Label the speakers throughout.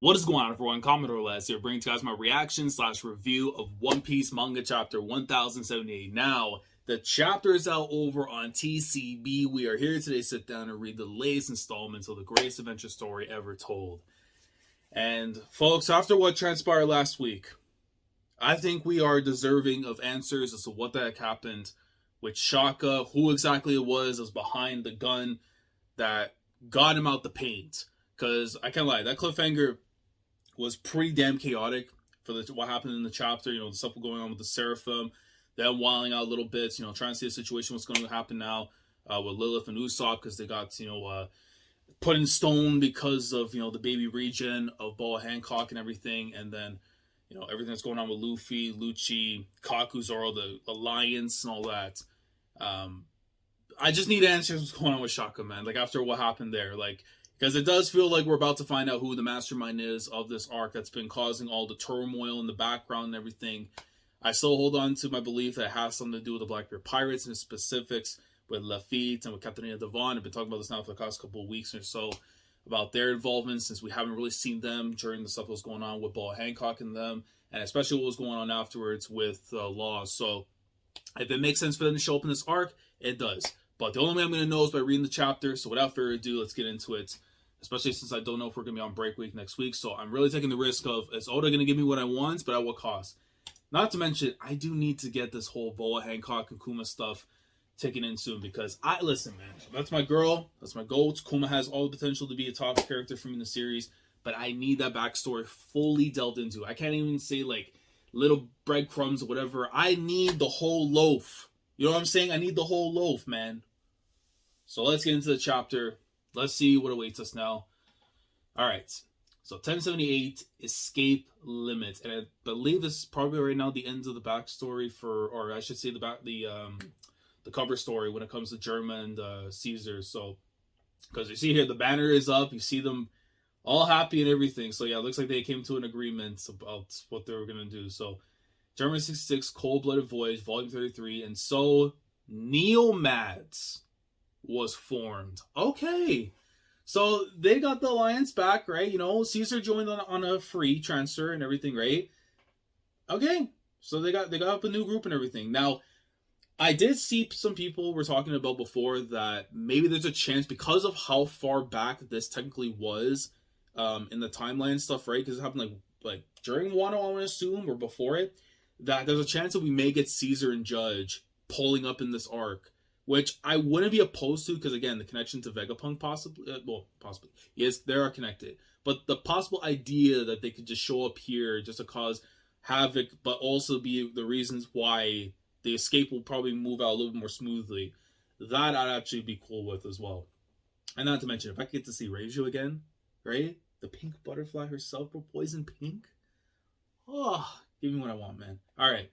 Speaker 1: What is going on, everyone? Commodore Les here, bringing to you guys my reaction / review of One Piece manga chapter 1078. Now, the chapter is out over on TCB. We are here today to sit down and read the latest installments of the greatest adventure story ever told. And, folks, after what transpired last week, I think we are deserving of answers as to what the heck happened with Shaka, who exactly it was behind the gun that got him out the paint. Because, I can't lie, that cliffhanger was pretty damn chaotic for what happened in the chapter. You know, the stuff going on with the Seraphim, them wilding out little bits, you know, trying to see the situation, what's going to happen now with Lilith and Usopp, because they got, you know, put in stone because of, you know, the baby region of Ball Hancock and everything. And then, you know, everything that's going on with Luffy, Lucci, Kaku, Zoro, the Alliance, and all that. I just need answers what's going on with Shaka, man. Like, after what happened there, like, because it does feel like we're about to find out who the mastermind is of this arc that's been causing all the turmoil in the background and everything. I still hold on to my belief that it has something to do with the Blackbeard Pirates and specifics with Lafitte and with Captain Devon. I've been talking about this now for the past couple of weeks or so about their involvement, since we haven't really seen them during the stuff that was going on with Ball Hancock and them, and especially what was going on afterwards with Law. So if it makes sense for them to show up in this arc, it does. But the only way I'm going to know is by reading the chapter. So without further ado, let's get into it. Especially since I don't know if we're going to be on break week next week. So I'm really taking the risk of, is Oda going to give me what I want, but at what cost? Not to mention, I do need to get this whole Boa Hancock and Kuma stuff taken in soon. Because, listen, man, that's my girl. That's my goat. Kuma has all the potential to be a top character for me in the series. But I need that backstory fully delved into. I can't even say, like, little breadcrumbs or whatever. I need the whole loaf. You know what I'm saying? I need the whole loaf, man. So let's get into the chapter. Let's see what awaits us now. All right. So 1078, Escape Limit. And I believe this is probably right now the end of the backstory for, or I should say the cover story when it comes to Germa and Caesar. So, because you see here, the banner is up. You see them all happy and everything. So yeah, it looks like they came to an agreement about what they were going to do. So, Germa 66, Cold-Blooded Voyage, Volume 33. And so, Neomads was formed. Okay. So they got the alliance back, right? You know, Caesar joined on a free transfer and everything, right? Okay. So they got up a new group and everything. Now, I did see some people were talking about before that maybe there's a chance, because of how far back this technically was in the timeline stuff, right? Because it happened like during Wano, I want to assume, or before it, that there's a chance that we may get Caesar and Judge pulling up in this arc. Which I wouldn't be opposed to, because again, the connection to Vegapunk possibly, possibly, yes, they are connected. But the possible idea that they could just show up here just to cause havoc, but also be the reasons why the escape will probably move out a little bit more smoothly, that I'd actually be cool with as well. And not to mention, if I get to see Reiju again, right? The pink butterfly herself, but poison pink? Oh, give me what I want, man. All right.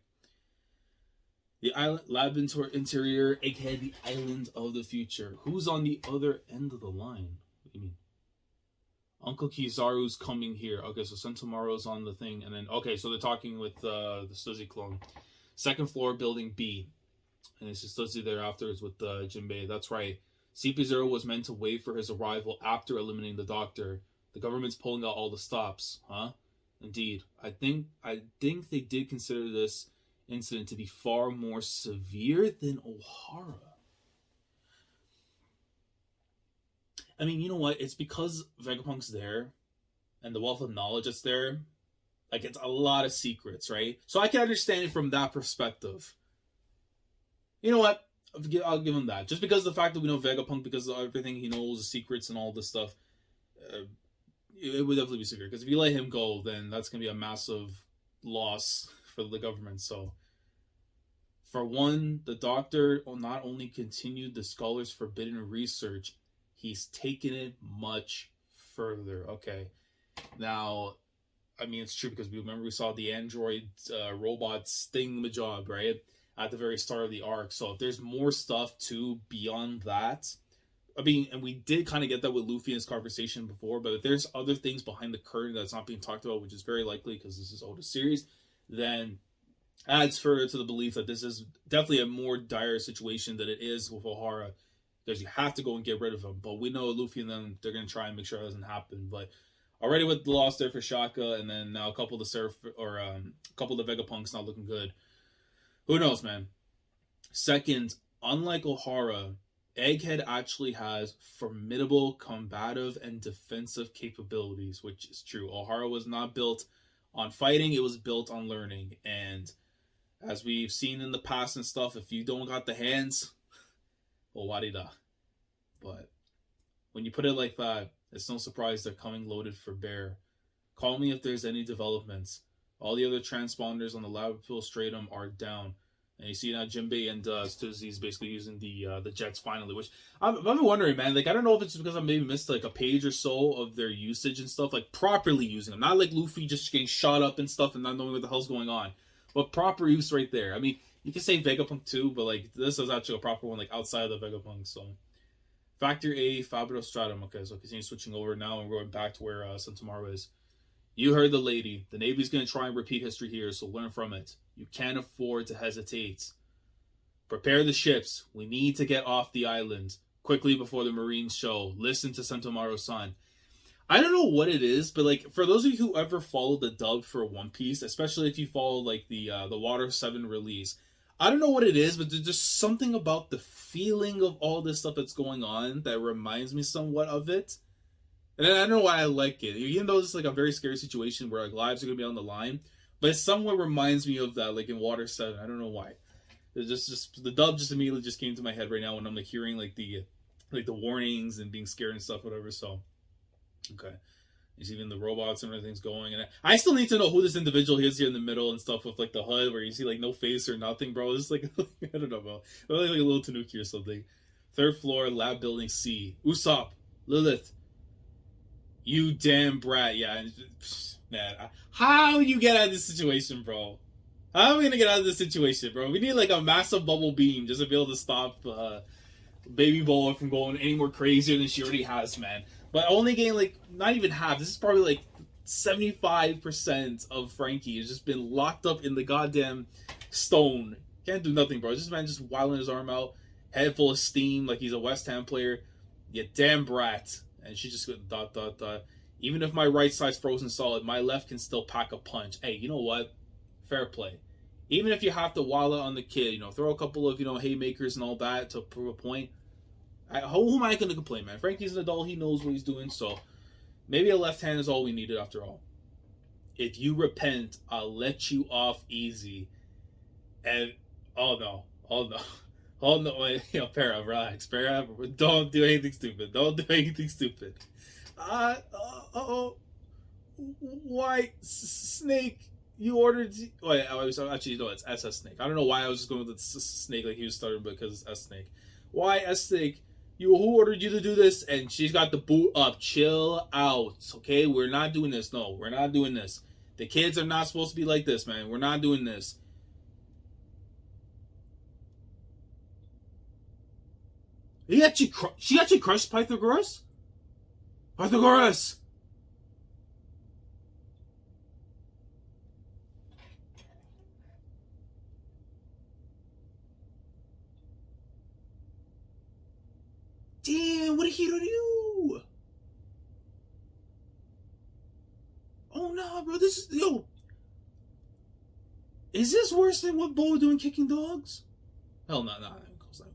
Speaker 1: The island, lab interior, Egghead, the island of the future. Who's on the other end of the line? What do you mean? Uncle Kizaru's coming here. Okay, so Sentomaru's on the thing. And then, okay, so they're talking with the Suzy clone. Second floor, building B. And it's just Suzy there afterwards with Jinbei. That's right. CP0 was meant to wait for his arrival after eliminating the doctor. The government's pulling out all the stops. Huh? Indeed. I think they did consider this incident to be far more severe than Ohara. I mean, you know what? It's because Vegapunk's there and the wealth of knowledge that's there. Like, it's a lot of secrets, right? So I can understand it from that perspective. You know what? I'll give him that. Just because of the fact that we know Vegapunk, because of everything he knows, the secrets and all this stuff, it would definitely be severe. Because if you let him go, then that's going to be a massive loss for the government. So, for one, the doctor not only continued the scholar's forbidden research, he's taken it much further. Okay. Now, I mean, it's true because we saw the android robot sting-majob, right? At the very start of the arc. So if there's more stuff too beyond that, I mean, and we did kind of get that with Luffy in his conversation before, but if there's other things behind the curtain that's not being talked about, which is very likely because this is Oda's series, then adds further to the belief that this is definitely a more dire situation than it is with Ohara, because you have to go and get rid of him. But we know Luffy and them, they're going to try and make sure it doesn't happen. But already with the loss there for Shaka, and then now a couple of the a couple of the Vegapunks not looking good. Who knows, man? Second, unlike Ohara, Egghead actually has formidable combative and defensive capabilities, which is true. Ohara was not built on fighting, it was built on learning. And as we've seen in the past and stuff, if you don't got the hands, well, wadida. But when you put it like that, it's no surprise they're coming loaded for bear. Call me if there's any developments. All the other transponders on the Liverpool Stratum are down. And you see now Jinbei and Stuzy's basically using the jets finally, which I've been wondering, man. Like, I don't know if it's because I maybe missed like a page or so of their usage and stuff, like properly using them. Not like Luffy just getting shot up and stuff and not knowing what the hell's going on. But proper use right there. I mean, you can say Vegapunk too, but like this is actually a proper one, like outside of the Vegapunk. So Factor A, Fabro Stratum. Okay, so continue switching over now and we're going back to where Sentomaru is. You heard the lady. The Navy's going to try and repeat history here, so learn from it. You can't afford to hesitate. Prepare the ships. We need to get off the island quickly before the Marines show. Listen to Sentomaru-san. I don't know what it is, but like for those of you who ever followed the dub for One Piece, especially if you follow like the Water 7 release, I don't know what it is, but there's just something about the feeling of all this stuff that's going on that reminds me somewhat of it. And I don't know why I like it. Even though it's like a very scary situation where like lives are going to be on the line, but it somewhat reminds me of that, like in Water 7. I don't know why. It's just the dub just immediately just came to my head right now when I'm like hearing like the warnings and being scared and stuff, whatever. So, okay. There's even the robots and everything's going. And I still need to know who this individual is here in the middle and stuff with like the HUD where you see like no face or nothing, bro. It's like, I don't know, bro. Like a little Tanuki or something. Third floor, lab building C. Usopp, Lilith. You damn brat. Yeah, man. How you get out of this situation, bro? How are we gonna get out of this situation, bro? We need like a massive bubble beam just to be able to stop Baby Boa from going any more crazier than she already has, man. But only getting like not even half. This is probably like 75% of Frankie has just been locked up in the goddamn stone. Can't do nothing, bro. This man just wilding his arm out, head full of steam like he's a West Ham player. You damn brat. And she just goes, ... Even if my right side's frozen solid, my left can still pack a punch. Hey, you know what? Fair play. Even if you have to wall out on the kid, throw a couple of, haymakers and all that to prove a point. Who am I going to complain, man? Frankie's an adult. He knows what he's doing. So maybe a left hand is all we needed after all. If you repent, I'll let you off easy. And, oh no. Oh no, wait, Para, relax. Para, don't do anything stupid. Don't do anything stupid. White Snake, you ordered... Wait, actually, no, it's SS Snake. I don't know why I was just going with the Snake like he was starting because it's S Snake. Why S Snake? Who ordered you to do this? And she's got the boot up. Chill out, okay? We're not doing this. No, we're not doing this. The kids are not supposed to be like this, man. We're not doing this. She actually crushed Pythagoras? Pythagoras! Damn, what did he do? Oh no, bro, this is... Yo! Is this worse than what Bo doing kicking dogs? Hell no, not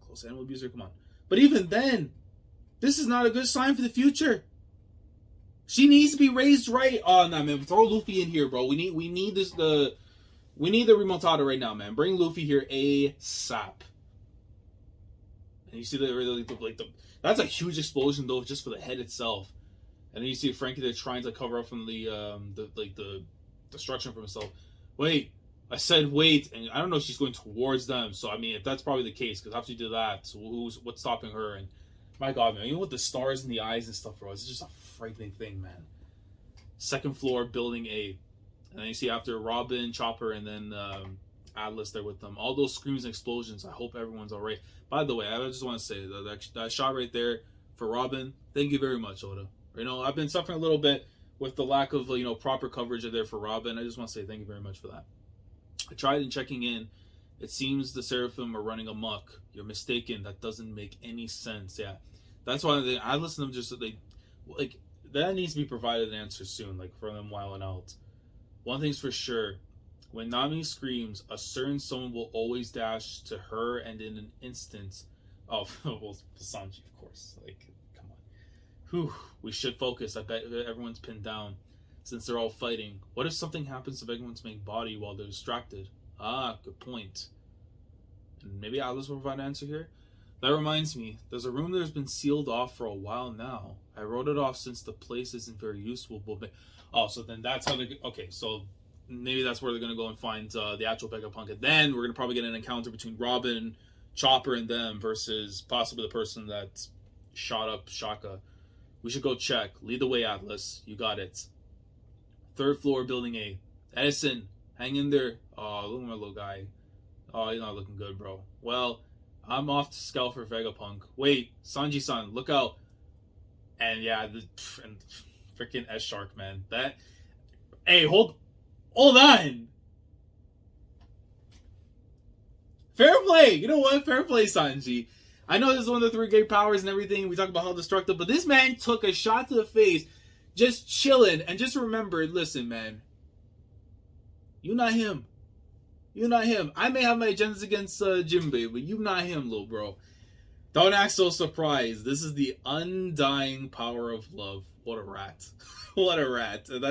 Speaker 1: close. Animal abuser, come on. But even then, this is not a good sign for the future. She needs to be raised right. Oh no, man, throw Luffy in here, bro. We need the remontada right now, man. Bring Luffy here ASAP. And you see that's a huge explosion though, just for the head itself. And then you see Frankie there trying to cover up from the destruction from himself. Wait. I said wait, and I don't know if she's going towards them. So, I mean, if that's probably the case, because after you did that, so what's stopping her? And my God, man, with the stars in the eyes and stuff, bro, it's just a frightening thing, man. Second floor, building A. And then you see after Robin, Chopper, and then Atlas there with them. All those screams and explosions. I hope everyone's all right. By the way, I just want to say that shot right there for Robin, thank you very much, Oda. I've been suffering a little bit with the lack of, proper coverage there for Robin. I just want to say thank you very much for that. I tried in checking in. It seems the Seraphim are running amok. You're mistaken. That doesn't make any sense. Yeah, that's why I listen to them. that needs to be provided an answer soon, like for them wilding out. One thing's for sure. When Nami screams, a certain someone will always dash to her, and in an instant, oh, well, Sanji, of course. Like, come on. Whew, we should focus. I bet everyone's pinned down, since they're all fighting. What if something happens to everyone's main body while they're distracted? Ah, good point. And maybe Atlas will provide an answer here? That reminds me, there's a room that's been sealed off for a while now. I wrote it off since the place isn't very useful, but... Oh, so then that's how they... Okay, so... Maybe that's where they're going to go and find the actual Vegapunk. And then we're going to probably get an encounter between Robin, Chopper, and them versus possibly the person that shot up Shaka. We should go check. Lead the way, Atlas. You got it. 3rd floor, Building A. Edison, hang in there. Oh, look at my little guy. Oh, you're not looking good, bro. Well, I'm off to scout for Vegapunk. Wait, Sanji-san, look out. And yeah, and freaking S-Shark, man. That... Hey, hold on! Fair play! You know what? Fair play, Sanji. I know this is one of the 3 great powers and everything. We talk about how destructive, but this man took a shot to the face, just chilling, and just remember, listen, man. You not him. You not him. I may have my agendas against Jinbei, but you not him, little bro. Don't act so surprised. This is the undying power of love. What a rat. What a rat. And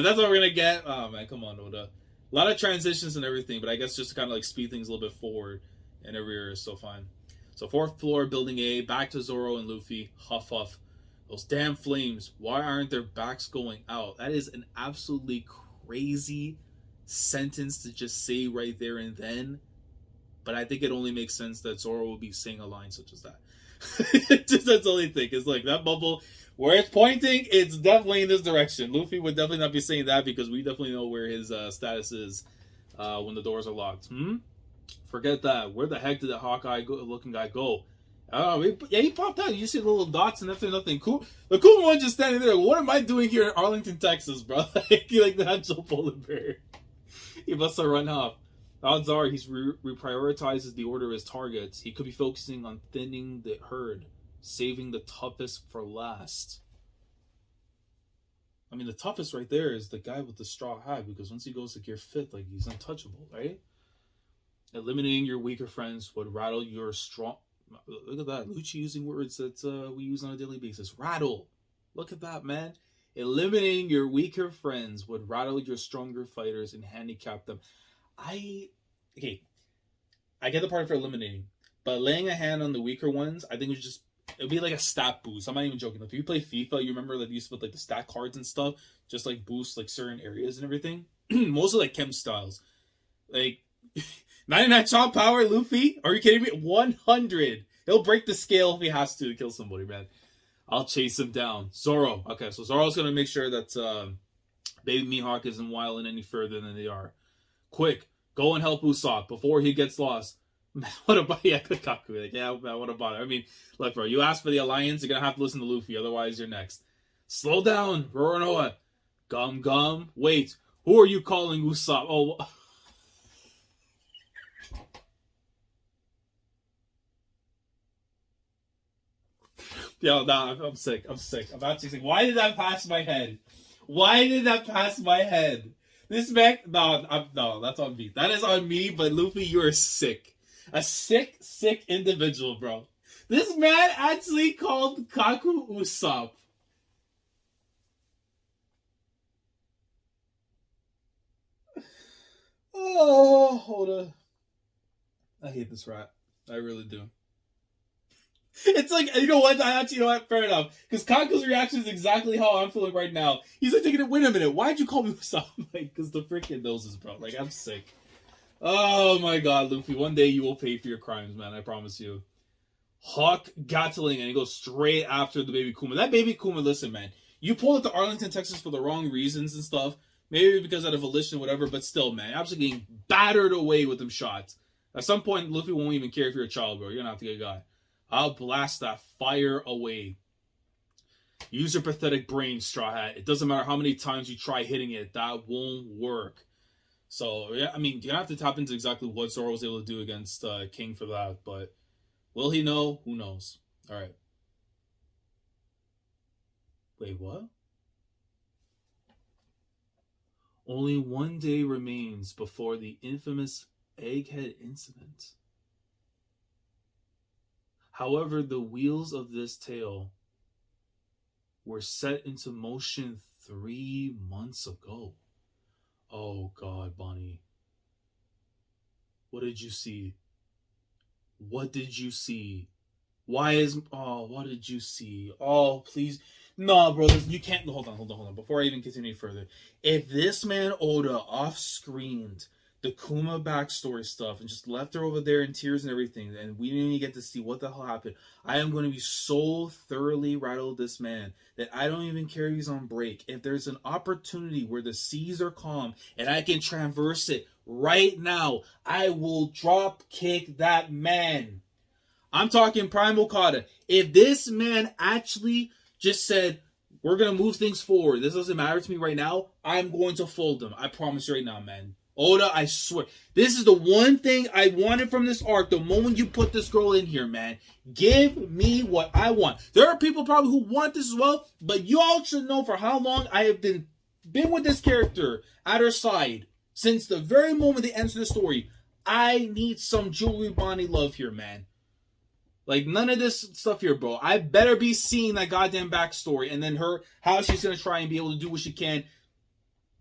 Speaker 1: that's what we're going to get. Oh, man, come on, Oda. A lot of transitions and everything, but I guess just to kind of like speed things a little bit forward and every area is so fine. So 4th floor, Building A, back to Zoro and Luffy. Huff, huff. Those damn flames. Why aren't their backs going out? That is an absolutely crazy sentence to just say right there and then. But I think it only makes sense that Zoro will be saying a line such as that. Just that's the only thing. It's like that bubble... Where it's pointing, it's definitely in this direction. Luffy would definitely not be saying that because we definitely know where his status is when the doors are locked. Forget that. Where the heck did that Hawkeye-looking guy go? He popped out. You see little dots and nothing. Cool. The Kuma one just standing there. What am I doing here in Arlington, Texas, bro? like the actual polar bear. He must have run off. Odds are he's reprioritizes the order of his targets. He could be focusing on thinning the herd. Saving the toughest for last. I mean, the toughest right there is the guy with the straw hat, because once he goes to gear 5th, like, he's untouchable, right? Eliminating your weaker friends would rattle your strong... Look at that. Lucci using words that we use on a daily basis. Rattle. Look at that, man. Eliminating your weaker friends would rattle your stronger fighters and handicap them. Okay. I get the part for eliminating, but laying a hand on the weaker ones, I think it'd be like a stat boost. I'm not even joking. If you play FIFA, you remember like you used to put like the stat cards and stuff, just like boost like certain areas and everything. Mostly like chem styles. Like 99 chop power, Luffy? Are you kidding me? 100. He'll break the scale if he has to kill somebody, man. I'll chase him down. Zoro. Okay, so Zoro's gonna make sure that Baby Mihawk isn't wilding any further than they are. Quick, go and help Usopp before he gets lost. What about Kaku? Like, yeah, what about it? I mean, look, bro, you asked for the alliance, you're gonna have to listen to Luffy, otherwise you're next. Slow down, Roronoa. Gum. Wait, who are you calling Usopp? Oh, yo, nah, I'm sick. I'm actually sick. Why did that pass my head? This man, no, that's on me. That is on me, but Luffy, you're sick. A sick individual, bro. This man actually called Kaku Usopp. Oh, hold on. I hate this rat. I really do. It's like, you know what? Fair enough. Because Kaku's reaction is exactly how I'm feeling right now. He's like, wait a minute. Why'd you call me Usopp? Like, because the freaking noses, bro. Like, I'm sick. Oh my god, Luffy. One day you will pay for your crimes, man. I promise you. Hawk Gatling, and he goes straight after the baby Kuma. That baby Kuma, listen, man. You pulled up to Arlington, Texas for the wrong reasons and stuff. Maybe because out of volition, whatever, but still, man. Absolutely getting battered away with them shots. At some point, Luffy won't even care if you're a child, bro. You're gonna have to get a guy. I'll blast that fire away. Use your pathetic brain, Straw Hat. It doesn't matter how many times you try hitting it. That won't work. So, yeah, I mean, you have to tap into exactly what Zoro was able to do against King for that. But will he know? Who knows? All right. Wait, what? Only one day remains before the infamous Egghead incident. However, the wheels of this tale were set into motion 3 months ago. Oh God, Bonney. What did you see? What did you see? What did you see? Oh, please. No, bro, you can't. Hold on. Before I even continue further, if this man Oda off-screened the Kuma backstory stuff and just left her over there in tears and everything, and we didn't even get to see what the hell happened, I am going to be so thoroughly rattled this man that I don't even care if he's on break. If there's an opportunity where the seas are calm and I can traverse it right now, I will drop kick that man. I'm talking Prime Okada. If this man actually just said, we're going to move things forward, this doesn't matter to me right now, I'm going to fold him. I promise you right now, man. Oda, I swear. This is the one thing I wanted from this arc. The moment you put this girl in here, man. Give me what I want. There are people probably who want this as well, but you all should know for how long I have been with this character at her side. Since the very moment they enter the story. I need some Jewelry Bonney love here, man. Like, none of this stuff here, bro. I better be seeing that goddamn backstory. And then how she's going to try and be able to do what she can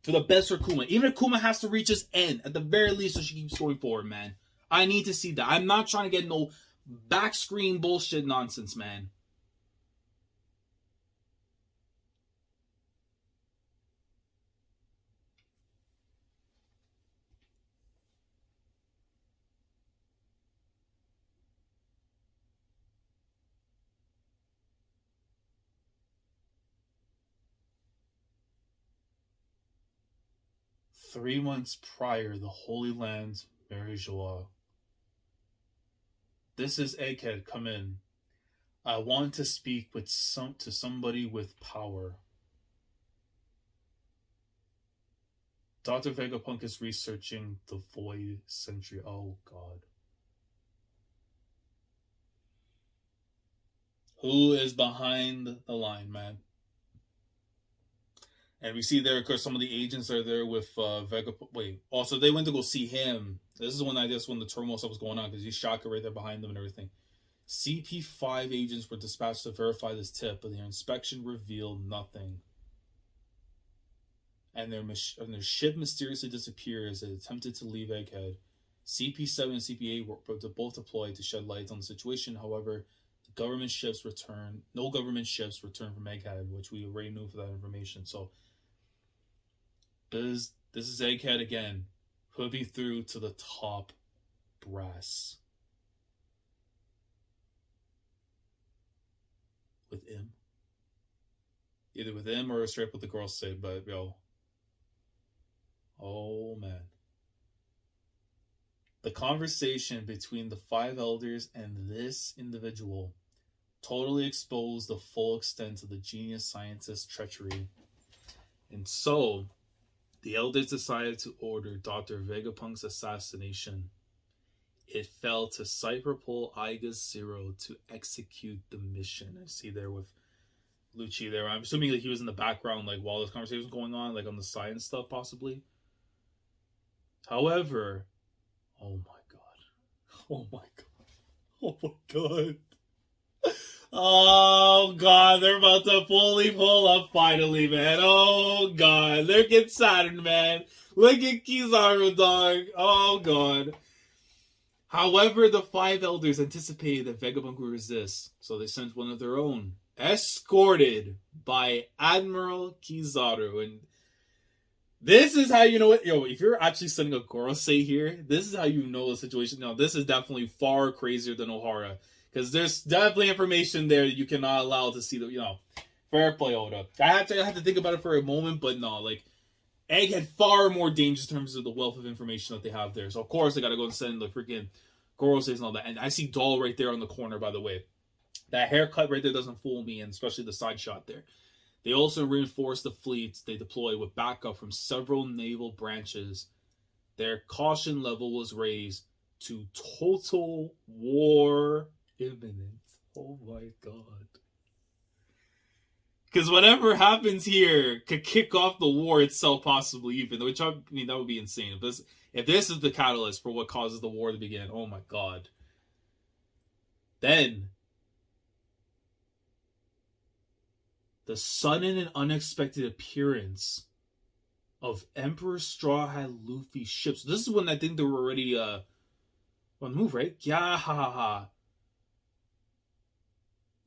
Speaker 1: for the best for Kuma. Even if Kuma has to reach his end, at the very least, so she keeps going forward, man. I need to see that. I'm not trying to get no back screen bullshit nonsense, man. Three months prior, the Holy Land, Marijoa. This is Egghead. Come in. I want to speak to somebody with power. Dr. Vegapunk is researching the Void Sentry. Oh, God. Who is behind the line, man? And we see there, of course, some of the agents are there with Vegapunk. Wait, also, they went to go see him. This is when the turmoil stuff was going on, because he's Shaka right there behind them and everything. CP5 agents were dispatched to verify this tip, but their inspection revealed nothing. And their ship mysteriously disappeared as it attempted to leave Egghead. CP7 and CP8 were both deployed to shed light on the situation. However, no government ships returned from Egghead, which we already knew for that information. So this is Egghead again, putting through to the top brass. With him. Either with him or straight up with the girls say, but yo. Oh man. The conversation between the 5 elders and this individual totally exposed the full extent of the genius scientist's treachery. And so, the elders decided to order Dr. Vegapunk's assassination. It fell to Cyberpol Igas Zero to execute the mission. I see there with Lucci there. I'm assuming that he was in the background, like, while this conversation was going on, like, on the side and stuff, possibly. However, oh my god. Oh my god. Oh my god. Oh god, they're about to fully pull up finally, man. Oh god, look at Saturn, man. Look at Kizaru, dog. Oh god. However, the 5 elders anticipated that Vegapunk would resist, so they sent one of their own, escorted by Admiral Kizaru. And this is how you know it. Yo, if you're actually sending a Gorosei here, this is how you know the situation. Now, this is definitely far crazier than Ohara. Because there's definitely information there that you cannot allow to see. Fair play, Oda. I had to think about it for a moment, but no, like, Egg had far more danger in terms of the wealth of information that they have there. So, of course, they gotta go and send the freaking Goroseis and all that. And I see Doll right there on the corner, by the way. That haircut right there doesn't fool me, and especially the side shot there. They also reinforced the fleets they deployed with backup from several naval branches. Their caution level was raised to total war imminent. Oh my god. Because whatever happens here could kick off the war itself, possibly even. Which, I mean, that would be insane. If this is the catalyst for what causes the war to begin, oh my god. Then, the sudden and unexpected appearance of Emperor Straw Hat Luffy's ships. This is when I think they were already on the move, right? Yeah, ha ha ha.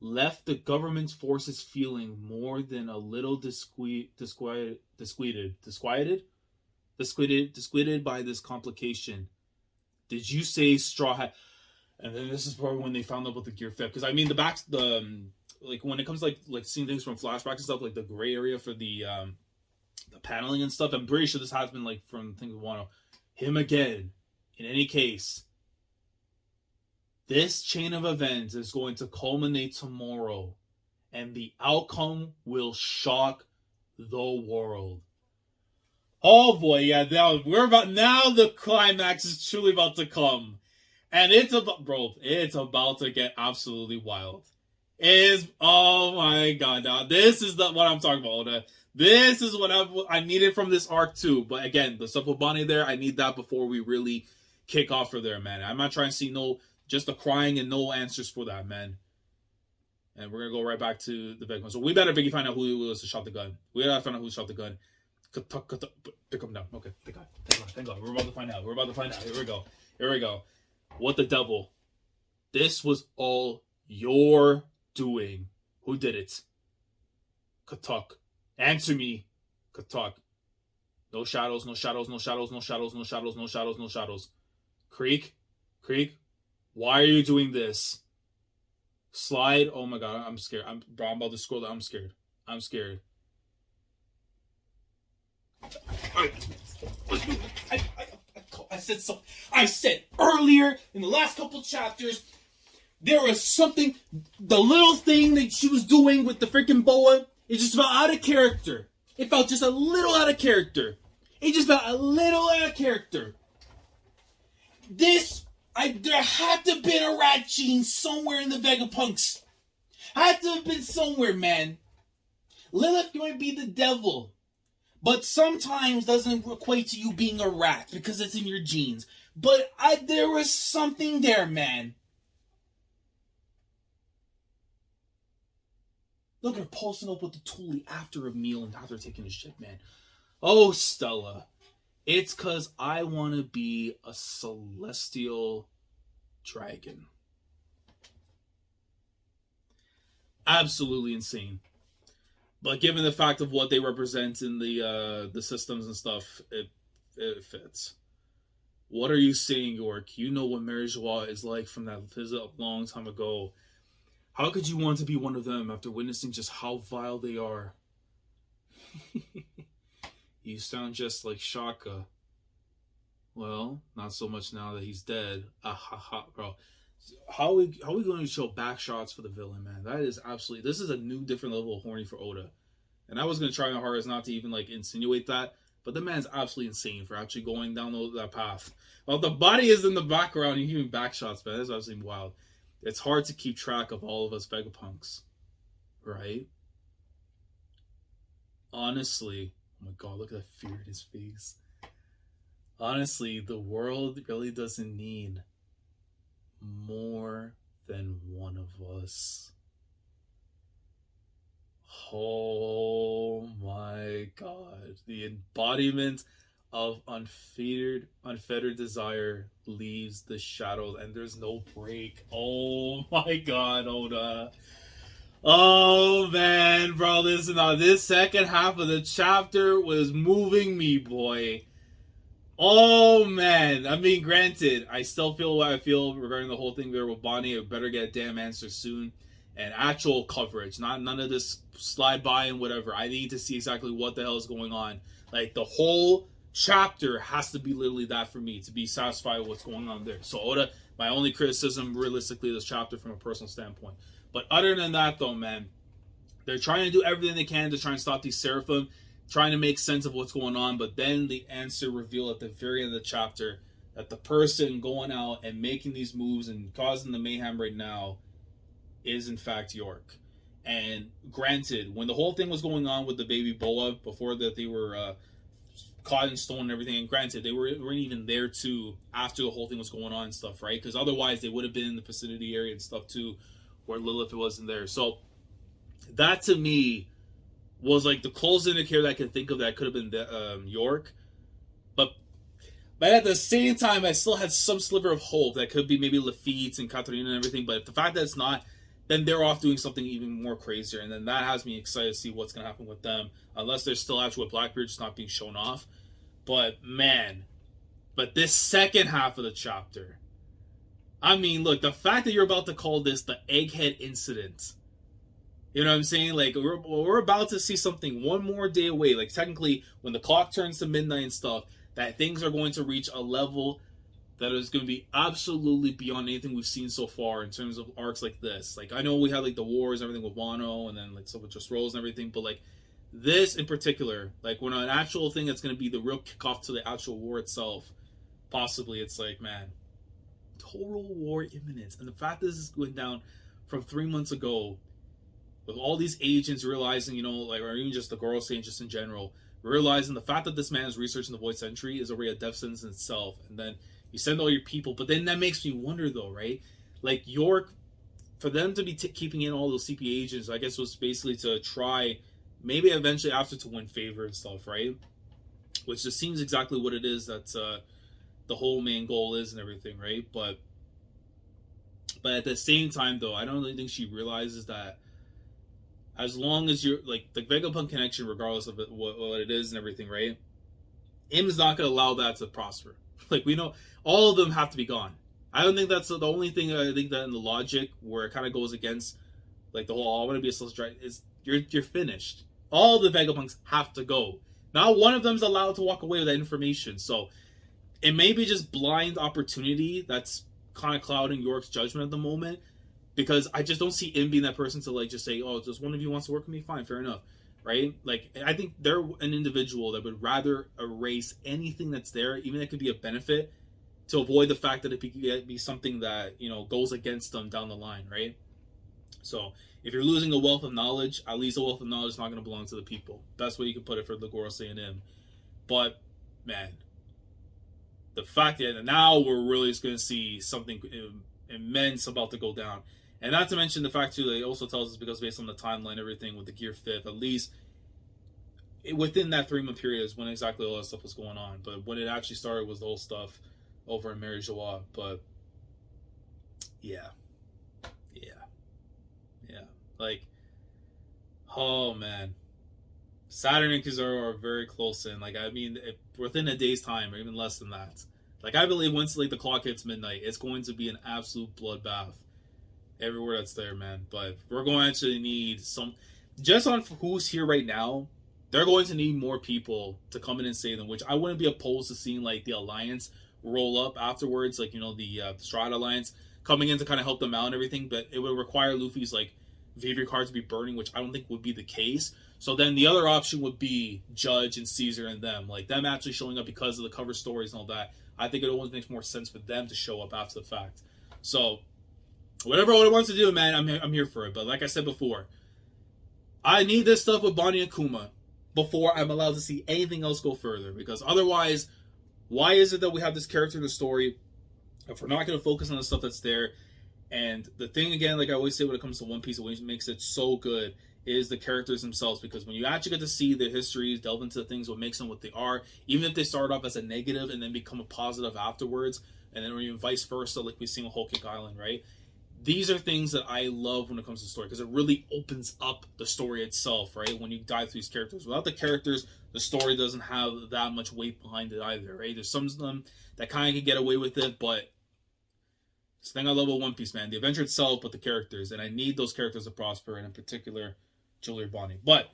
Speaker 1: Left the government's forces feeling more than a little disquieted by this complication. Did you say Straw Hat? And then this is probably when they found out about the gear theft. Because I mean, like when it comes to like seeing things from flashbacks and stuff, like the gray area for the paneling and stuff, I'm pretty sure this has been like from things we want to him again. In any case, this chain of events is going to culminate tomorrow, and the outcome will shock the world. Oh boy, yeah, now the climax is truly about to come. And it's about to get absolutely wild. Oh my god, now this is what I'm talking about. This is what I needed from this arc too. But again, the stuff with Bonney there, I need that before we really kick off for there, man. I'm not trying to see just the crying and no answers for that, man. And we're gonna go right back to the victim. So we better find out who it was who shot the gun. We gotta find out who shot the gun. Pick him down. Okay, thank God. We're about to find out. Here we go. What the devil? This was all your doing. Who did it? Katuk. Answer me. Katuk. No shadows. Creek. Why are you doing this? Slide. Oh my god, I'm scared. I'm about to scroll. I'm scared. I said earlier in the last couple chapters, there was something, the little thing that she was doing with the freaking boa, it just felt out of character. It felt just a little out of character. There had to have been a rat gene somewhere in the Vegapunks. Had to have been somewhere, man. Lilith might be the devil, but sometimes doesn't equate to you being a rat because it's in your genes. But there was something there, man. Look at her pulsing up with the Thule after a meal and after taking a shit, man. Oh, Stella. It's because I want to be a celestial dragon. Absolutely insane. But given the fact of what they represent in the systems and stuff, it fits. What are you saying, York? You know what Mary Joie is like from that visit a long time ago. How could you want to be one of them after witnessing just how vile they are? You sound just like Shaka. Well, not so much now that he's dead. Bro. How are we going to show back shots for the villain, man? That is absolutely... This is a new, different level of horny for Oda. And I was going to try my hardest not to even, insinuate that. But the man's absolutely insane for actually going down that path. Well, the body is in the background and even back shots, man. That's absolutely wild. It's hard to keep track of all of us Vegapunks. Right? Honestly... Oh my god, look at that fear in his face. Honestly, the world really doesn't need more than one of us. Oh my god. The embodiment of unfettered desire leaves the shadow and there's no break. Oh my god, Oda. Oh man, bro, listen, this second half of the chapter was moving me, boy. Oh man, I mean, granted, I still feel what I feel regarding the whole thing there with Bonney. I better get a damn answer soon. And actual coverage, none of this slide by and whatever. I need to see exactly what the hell is going on. Like, the whole chapter has to be literally that for me to be satisfied with what's going on there. So Oda, my only criticism realistically of this chapter from a personal standpoint. But other than that, though, man, they're trying to do everything they can to try and stop these Seraphim, trying to make sense of what's going on. But then the answer revealed at the very end of the chapter that the person going out and making these moves and causing the mayhem right now is, in fact, York. And granted, when the whole thing was going on with the baby Boa, before that they were caught and stolen and everything, and granted, they weren't even there too after the whole thing was going on and stuff, right? Because otherwise they would have been in the vicinity area and stuff too, where Lilith wasn't there. So that to me was like the closest indicator that I can think of that could have been York. But at the same time, I still had some sliver of hope that could be maybe Lafitte and Katarina and everything. But if the fact that it's not, then they're off doing something even more crazier. And then that has me excited to see what's going to happen with them. Unless they're still actually with Blackbeard, just not being shown off. But man, this second half of the chapter. I mean, look, the fact that you're about to call this the Egghead incident. You know what I'm saying? Like, we're about to see something one more day away. Like, technically, when the clock turns to midnight and stuff, that things are going to reach a level that is going to be absolutely beyond anything we've seen so far in terms of arcs like this. Like, I know we had, like, the wars and everything with Wano and then, like, stuff with Just Rose and everything, but, like, this in particular, like, when an actual thing that's going to be the real kickoff to the actual war itself, possibly, it's like, man, total war imminent. And the fact that this is going down from 3 months ago, with all these agents realizing, you know, like, or even just the girls saying just in general, realizing the fact that this man is researching the Void Century is already a death sentence in itself. And then you send all your people. But then that makes me wonder, though, right? Like, York, for them to be keeping in all those CP agents, I guess was basically to try, maybe eventually after, to win favor and stuff, right? Which just seems exactly what it is that the whole main goal is and everything, right? But at the same time, though, I don't really think she realizes that as long as you're, like, the Vegapunk connection, regardless of what it is and everything, right? Im's not going to allow that to prosper. Like, we know, all of them have to be gone. I don't think that's the only thing I think that in the logic where it kind of goes against, like, the whole, I want to be a Celestial Dragon, is you're finished. All the Vegapunks have to go. Not one of them's allowed to walk away with that information. So, it may be just blind opportunity that's kind of clouding York's judgment at the moment. Because I just don't see Im being that person to, like, just say, oh, just one of you wants to work with me? Fine, fair enough. Right? Like, I think they're an individual that would rather erase anything that's there, even if it could be a benefit, to avoid the fact that it could be something that, you know, goes against them down the line, right? So, if you're losing a wealth of knowledge, at least a wealth of knowledge is not going to belong to the people. That's what you can put it for the Gorosei and Im. But, man, the fact that now we're really just going to see something immense about to go down. And not to mention the fact, too, that it also tells us, because based on the timeline, everything with the Gear 5th, at least within that 3-month period is when exactly all that stuff was going on. But when it actually started was the whole stuff over in Mary Joie. But, yeah. Like, oh, man. Saturn and Kizaru are very close in. Like, I mean, within a day's time, or even less than that. Like, I believe once, like, the clock hits midnight, it's going to be an absolute bloodbath everywhere that's there, man. But we're going to actually need some, just on who's here right now, they're going to need more people to come in and save them, which I wouldn't be opposed to seeing, like, the Alliance roll up afterwards, like, you know, the Strata Alliance coming in to kind of help them out and everything, but it would require Luffy's, like, Vivier card to be burning, which I don't think would be the case. So then the other option would be Judge and Caesar and them, like, them actually showing up because of the cover stories and all that. I think it always makes more sense for them to show up after the fact. So, whatever Oda wants to do, man, I'm here for it. But like I said before, I need this stuff with Bonney and Kuma before I'm allowed to see anything else go further. Because otherwise, why is it that we have this character in the story if we're not going to focus on the stuff that's there? And the thing, again, like I always say when it comes to One Piece, what makes it so good is the characters themselves. Because when you actually get to see their histories, delve into the things, what makes them what they are, even if they start off as a negative and then become a positive afterwards, and then or even vice versa, like we see with Whole Cake Island, right? These are things that I love when it comes to story, because it really opens up the story itself, right? When you dive through these characters. Without the characters, the story doesn't have that much weight behind it either, right? There's some of them that kind of can get away with it, but it's the thing I love about One Piece, man. The adventure itself, but the characters. And I need those characters to prosper, and in particular, Julie or Bonney. But,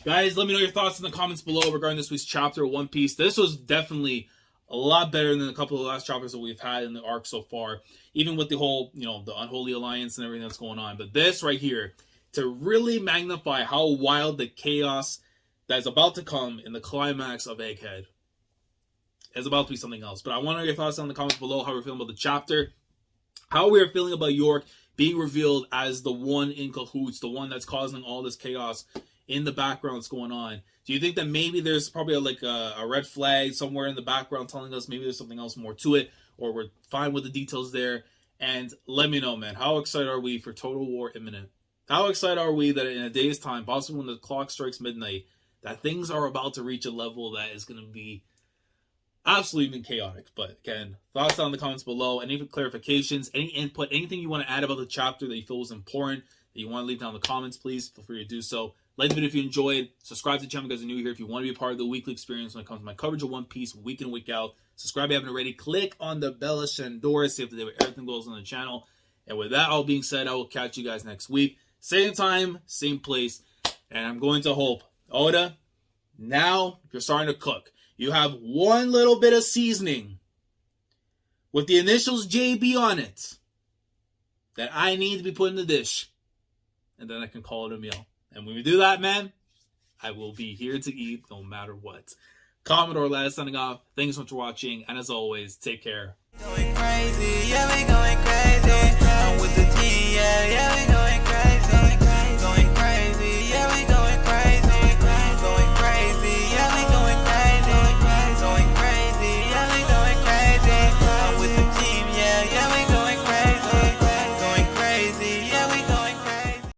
Speaker 1: guys, let me know your thoughts in the comments below regarding this week's chapter of One Piece. This was definitely a lot better than a couple of the last chapters that we've had in the arc so far. Even with the whole, you know, the Unholy Alliance and everything that's going on. But this right here, to really magnify how wild the chaos that is about to come in the climax of Egghead is about to be something else. But I want to know your thoughts down in the comments below, how we're feeling about the chapter, how we are feeling about York being revealed as the one in cahoots, the one that's causing all this chaos in the background that's going on. Do you think that maybe there's probably a red flag somewhere in the background telling us maybe there's something else more to it, or we're fine with the details there? And let me know, man, how excited are we for Total War Imminent? How excited are we that in a day's time, possibly when the clock strikes midnight, that things are about to reach a level that is going to be absolutely chaotic? But again, thoughts down in the comments below. Any clarifications, any input, anything you want to add about the chapter that you feel was important, that you want to leave down in the comments, please feel free to do so. Like the video if you enjoyed. Subscribe to the channel if you guys are new here. If you want to be a part of the weekly experience when it comes to my coverage of One Piece week in, week out, subscribe if you haven't already. Click on the bell to Shandora, see up to date with everything goes on the channel. And with that all being said, I will catch you guys next week. Same time, same place. And I'm going to hope, Oda, now you're starting to cook. You have one little bit of seasoning with the initials JB on it that I need to be put in the dish. And then I can call it a meal. And when we do that, man, I will be here to eat no matter what. Commodore last signing off. Thanks so much for watching. And as always, take care. Going crazy. Yeah, we going crazy. I'm with the